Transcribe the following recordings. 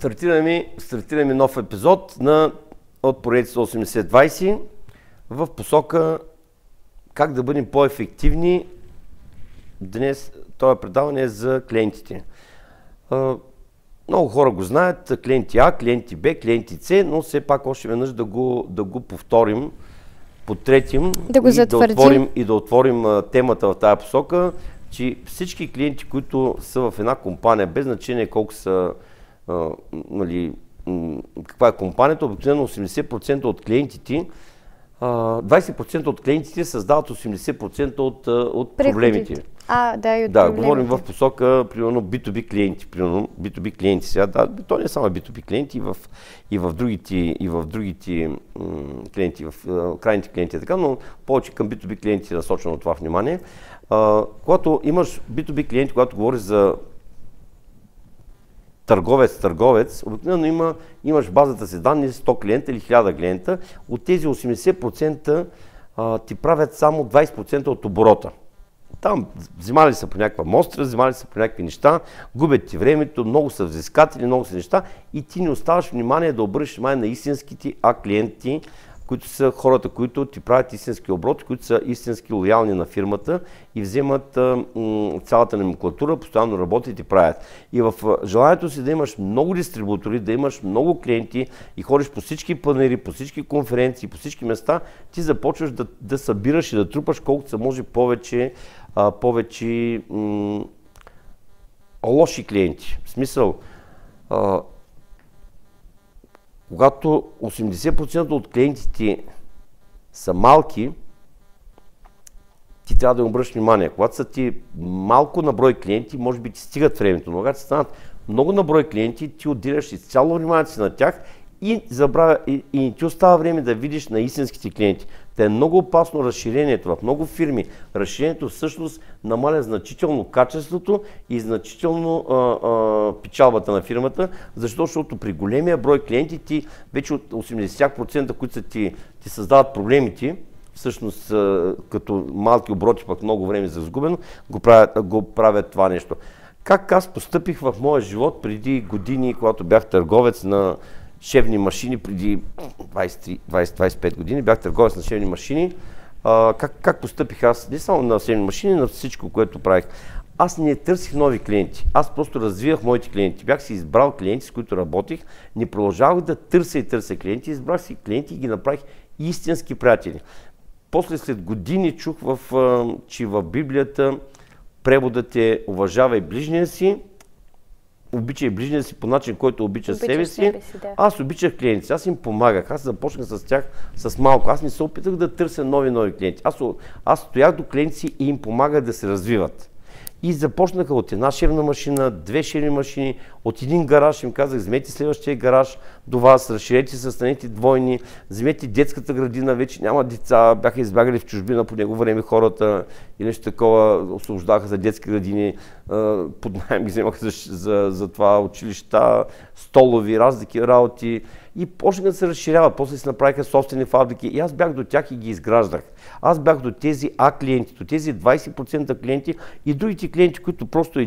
Стартираме нов епизод от поредицата 80-20 в посока как да бъдем по-ефективни. Днес това предаване е за клиентите. Много хора го знаят, клиенти А, клиенти Б, клиенти С, но все пак още веднъж да го повторим, потретим и да отворим темата в тази посока, че всички клиенти, които са в една компания, без значение колко са, каква е компанията, обикновено 80% от клиентите, 20% от клиентите създават 80% от проблемите. Говорим в посока, примерно, B2B клиенти. B2B клиенти сега, то не е само B2B клиенти, и в другите клиенти, в крайните клиенти, така, но повече към B2B клиенти е насочено това внимание. Когато имаш B2B клиенти, когато говориш за търговец, обикновено имаш базата си данни 100 клиента или 1000 клиента. От тези 80% ти правят само 20% от оборота. Там взимали са по някаква мостра, взимали са по някакви неща, губят ти времето, много са взискатели, много са неща и ти не оставаш внимание да обръщаш внимание на истинските клиенти, които са хората, които ти правят истински обороти, които са истински лоялни на фирмата и вземат цялата номенклатура, постоянно работят и правят. И в желанието си да имаш много дистрибутори, да имаш много клиенти и ходиш по всички панери, по всички конференции, по всички места, ти започваш да събираш и да трупаш колкото се може повече лоши клиенти. В смисъл, когато 80% от клиентите са малки, ти трябва да им обръщаш внимание. Когато са ти малко на брой клиенти, може би ти стигат времето, но когато станат много на брой клиенти, ти отделяш изцяло вниманието си на тях и не ти остава време да видиш на истинските клиенти. Те е много опасно разширението в много фирми. Разширението всъщност намаля значително качеството и значително печалбата на фирмата, защото при големия брой клиенти ти вече от 80%, които ти създават проблемите, всъщност като малки обороти, пък много време за изгубено, го правят това нещо. Как аз постъпих в моя живот преди години, когато бях търговец на шевни машини, преди 20-25 години, бях търговец на шевни машини. Как постъпих аз? Не само на шевни машини, на всичко, което правих. Аз не търсих нови клиенти. Аз просто развивах моите клиенти. Бях си избрал клиенти, с които работих. Не продължавах да търся клиенти. Избрах си клиенти и ги направих истински приятели. После след години чух, че в Библията преводът е уважавай ближния си, обичай ближния си по начин, който обича себе си. Да. Аз обичах клиенти, аз им помагах, аз започнах с тях с малко. Аз не се опитах да търся нови клиенти. Аз стоях до клиенти си и им помагах да се развиват. И започнаха от една шевна машина, 2 шевни машини, от един гараж им казах, вземете следващия гараж до вас, разширете се, станете двойни, вземете детската градина, вече няма деца, бяха избягали в чужбина по него време хората и нещо такова, освобождаха за детски градини, под найем ги вземаха за това училища, столови, разлики работи и почнаха да се разширяват, после се направиха собствени фабрики и аз бях до тях и ги изграждах. Аз бях до тези клиенти, до тези 20% клиенти и другите клиенти, които просто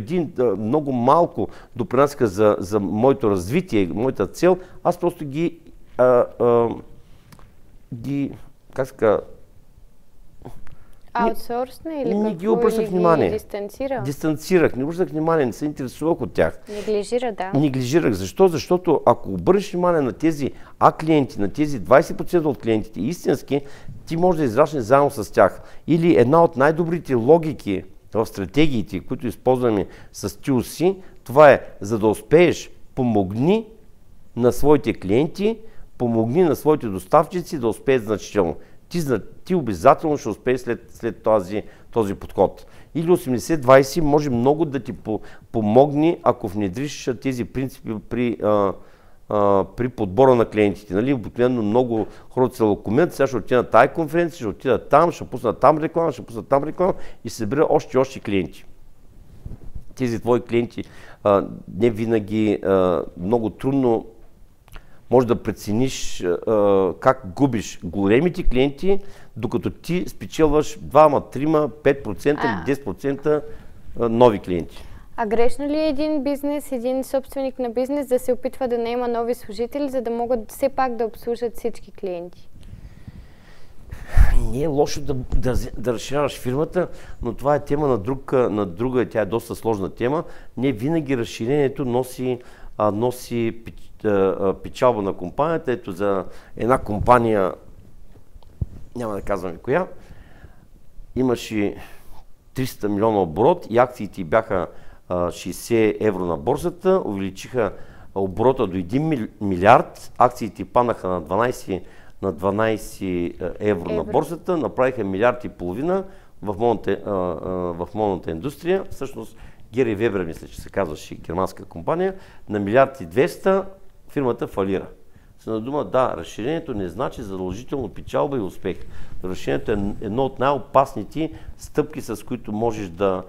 много малко допринасяха за моето развитие, моята цел, аз просто как ска... Аутсорсна или какво? Не ги обръщах внимание. Дистанцирах, не обръщах внимание, не се интересувах от тях. Неглижирах. Защо? Защото ако обърнеш внимание на тези клиенти, на тези 20% от клиентите истински, ти можеш да израснеш заедно с тях. Или една от най-добрите логики в стратегиите, които използваме с TUC, това е, за да успееш, помогни на своите клиенти, помогни на своите доставчици да успеят значително. Ти обязателно ще успееш след този подход. Или 80-20 може много да ти помогне, ако внедриш тези принципи при подбора на клиентите. Нали? Обикновено много хората се лакомят, сега ще отидат на тази конференция, ще отидат там, ще пуснат там реклама, и се събира още клиенти. Тези твои клиенти не винаги много трудно може да прецениш как губиш големите клиенти, докато ти спечелваш 2, 3, 5% или 10% нови клиенти. А грешно ли е един бизнес, един собственик на бизнес да се опитва да наема нови служители, за да могат все пак да обслужат всички клиенти? Не е лошо да разширяваш фирмата, но това е тема на друга, тя е доста сложна тема. Не винаги разширението носи печалба на компанията. Ето за една компания, няма да казвам коя, имаше 300 милиона оборот и акциите бяха 60 евро на борсата, увеличиха оборота до 1 милиард, акциите паднаха на 12 евро на борсата, направиха 1,5 милиарда в модната индустрия. Всъщност Гери Вебер, мисля, че се казваше германска компания, на 1,2 милиарда фирмата фалира. С една дума, да, разширението не значи задължително печалба и успех. Разширението е едно от най-опасните стъпки, с които можеш да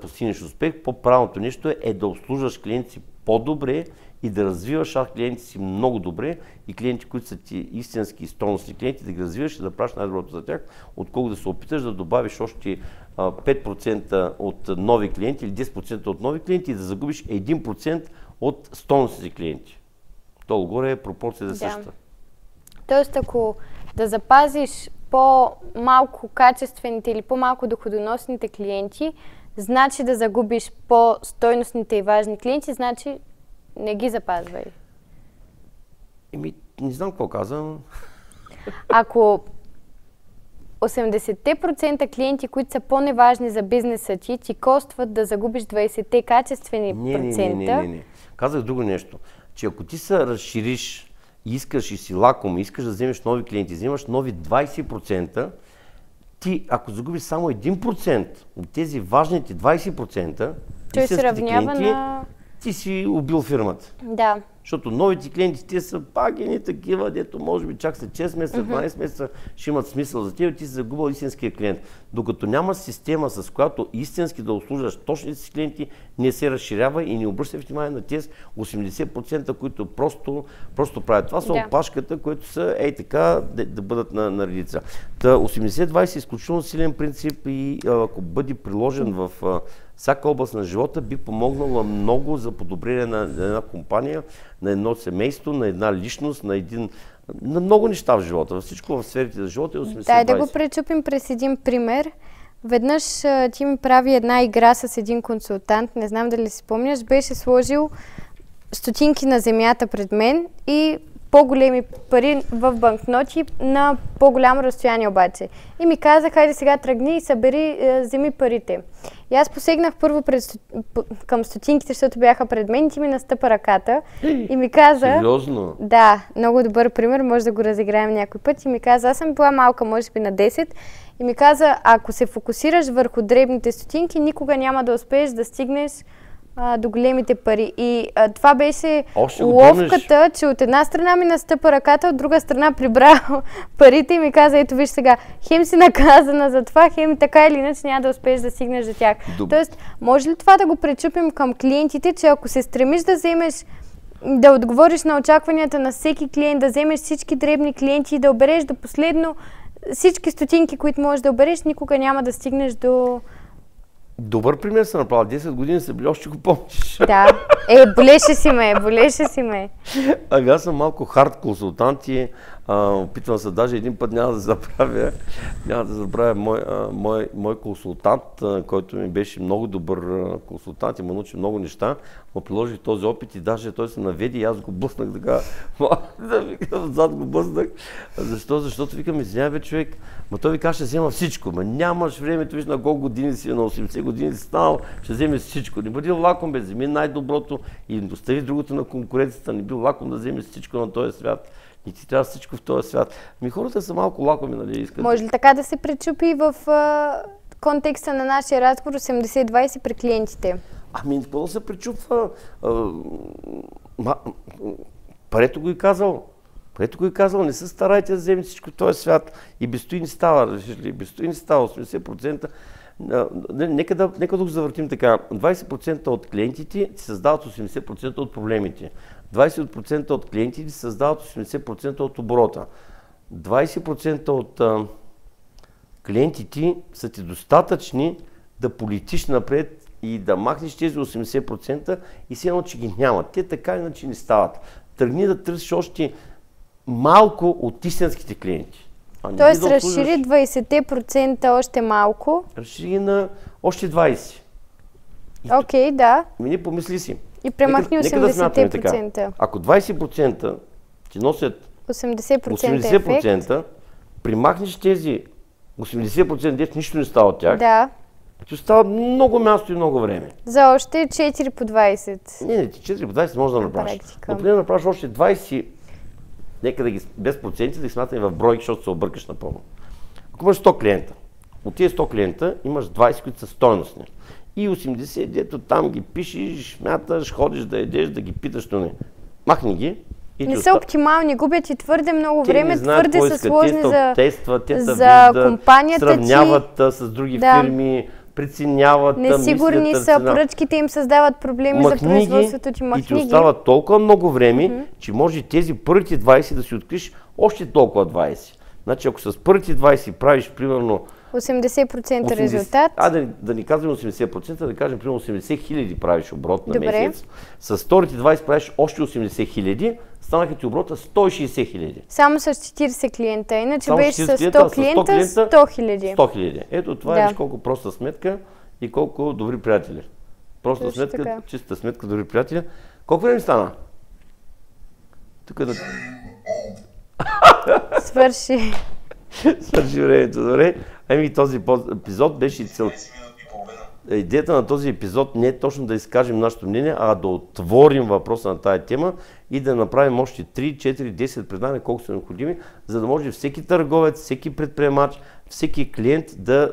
постигнеш успех. По-правилното нещо е да обслужваш клиенти си по-добре и да развиваш клиенти си много добре и клиенти, които са ти истински и стойностни клиенти, да ги развиваш и да правиш най-доброто за тях, отколко да се опиташ да добавиш още 5% от нови клиенти или 10% от нови клиенти и да загубиш 1% от стойностните клиенти. Долу-горе е пропорцията същата. Тоест, ако да запазиш по-малко качествените или по-малко доходоносните клиенти, значи да загубиш по-стойностните и важни клиенти, значи не ги запазвай. Не знам какво казвам. Ако 80% клиенти, които са по-неважни за бизнеса ти костват да загубиш 20% качествени процента. Не. Казах друго нещо, че ако ти се разшириш и искаш и си лаком, искаш да вземеш нови клиенти, вземаш нови 20%, ти ако загубиш само 1% от тези важните 20%, той се равнява на... ти си убил фирмата. Да. Защото новите клиенти, те са пак едни такива, дето може би чак след 6 месеца, 12 месеца ще имат смисъл за теб и ти си загубил истинския клиент. Докато няма система, с която истински да обслужваш точните си клиенти, не се разширява и не обръща внимание на тези 80%, които просто правят. Това са опашката, които са така да бъдат на редица. 80-20 е изключително силен принцип и ако бъде приложен в всяка област на живота, би помогнала много за подобрение на една компания, на едно семейство, на една личност, на много неща в живота. Във всичко в сферите на живота е 80-20. Дай да го пречупим през един пример. Веднъж ти ми прави една игра с един консултант, не знам дали си спомняш, беше сложил стотинки на земята пред мен и по-големи пари в банкноти на по-голямо разстояние обаче. И ми каза, хайде сега тръгни и събери, вземи парите. И аз посегнах първо към стотинките, защото бяха пред мен, и ти ми настъпа ръката и ми каза... Сериозно? Да, много добър пример, може да го разиграем някой път. И ми каза, аз съм била малка, може би на 10, и ми каза, ако се фокусираш върху дребните стотинки, никога няма да успееш да стигнеш до големите пари. И това беше ловката, че от една страна ми настъпа ръката, от друга страна прибра парите и ми каза, ето виж сега, хем си наказана за това, хем така или иначе няма да успееш да стигнеш до тях. Тоест, може ли това да го пречупим към клиентите, че ако се стремиш да вземеш, да отговориш на очакванията на всеки клиент, да вземеш всички дребни клиенти и да обереш до последно всички стотинки, които можеш да обереш, никога няма да стигнеш до... Добър пример съм направил. 10 години са били, още го помниш. Да. Болеше си ме. Ами аз съм малко хард консултант и опитвам се, даже един път няма да забравя мой консултант, който ми беше много добър консултант и ме научи много неща. Му приложих този опит и даже той се наведе и аз го блъснах така, отзад го блъснах. Защо? Защото викам, извиня човек, той ви казва, ще взема всичко. Нямаш времето, виж на колко години си, на 80 години си станал, ще вземеш всичко. Не бъди лаком, вземи най-доброто и остави другото на конкуренцията. Не бил лаком да вземеш всичко на този свят. И ти трябва всичко в този свят. Хората са малко лакоми, нали искат. Може ли така да се пречупи в контекста на нашия разговор 80-20 при клиентите? Какво да се пречупва? Парето го и казал. Не се старайте да вземете всичко в този свят. И без той не става. Без той не става 80%. Нека да го завъртим така. 20% от клиентите си създават 80% от проблемите. 20% от клиентите създават 80% от оборота. 20% от клиентите са ти достатъчни да полетиш напред и да махнеш тези 80% и все едно, че ги няма. Те така иначе не стават. Тръгни да търсиш още малко от истинските клиенти. Тоест разшири 20% още малко. Разшири ги на още 20%. Окей, да. Не помисли си. И премахни 80%. Така. Ако 20% ти носят 80% примахнеш тези 80%, дето нищо не става от тях, да. Ти остава много място и много време. За още 4 по 20. Не, 4 по 20 може да направиш. Но преди да направиш още 20, нека да ги без проценти да ги смятаме в бройки, защото се объркаш напълно. Ако имаш 100 клиента, от тези 100 клиента имаш 20, които са стойностни. И 80, дето там ги пишеш, смяташ, ходиш да едеш, да ги питаш, но не. Махни ги. Не са оптимални, губят и твърде много време, твърде са сложни за компанията сравняват с други фирми, преценяват. Несигурни са, поръчките им създават проблеми за производството ти, махни ги. И ти остава толкова много време, че може тези първите 20 да си откриш още толкова 20. Значи ако с първите 20 правиш примерно 80% резултат. Да не казваме 80%, да кажем примерно 80 хиляди правиш оборот на месец. С вторите 20 правиш още 80 хиляди, станаха ти оборота 160 хиляди. Само с 40 клиента, иначе беше с 100 клиента 100 хиляди. 100 хиляди. Ето това е колко проста сметка и колко добри приятели. Проста сметка, чиста сметка, добри приятели. Колко време стана? Тук да... Свърши. Свърши времето, добре. Ами този епизод беше и цел. Идеята на този епизод не е точно да изкажем нашето мнение, а да отворим въпроса на тая тема и да направим още 3, 4, 10 предания, колко са необходими, за да може всеки търговец, всеки предприемач, всеки клиент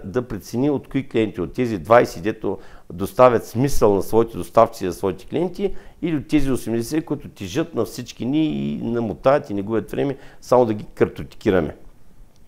да прецени от кои клиенти, от тези 20, дето доставят смисъл на своите доставци за своите клиенти, или от тези 80, които тежат на всички ни и намотаят и не губят време, само да ги картотикираме.